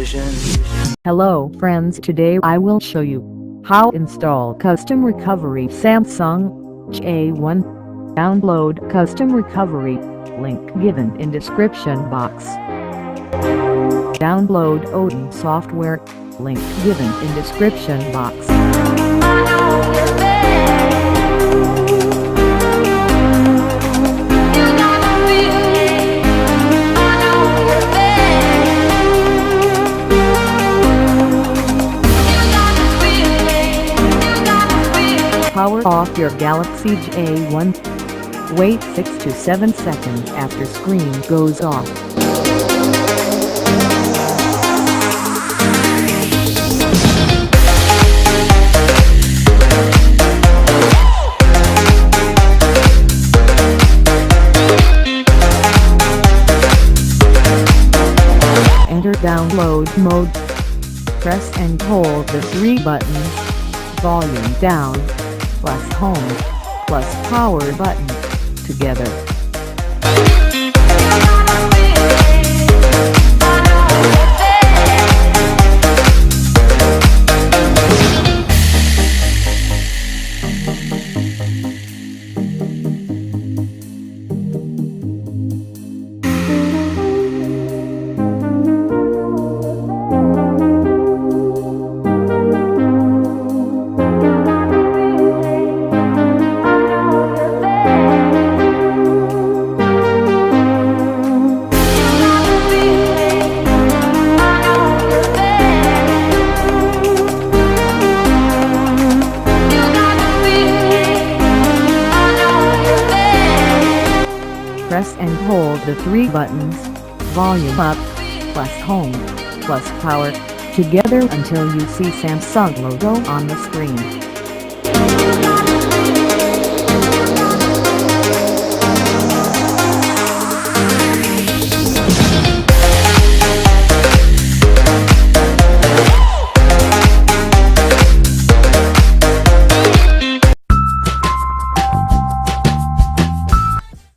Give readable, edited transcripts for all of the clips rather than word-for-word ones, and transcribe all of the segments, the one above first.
vision. Hello friends, today I will show you how install custom recovery Samsung J1. Download custom recovery, link given in description box. Download Odin software, link given in description box. Power off your Galaxy J1. Wait 6 to 7 seconds after screen goes off. Enter download mode. Press and hold the 3 buttons, volume down, plus home, plus power button, together. Press and hold the 3 buttons, volume up, plus home, plus power, together until you see Samsung logo on the screen.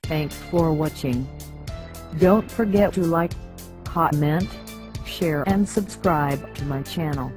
Thanks for watching. Don't forget to like, comment, share and subscribe to my channel.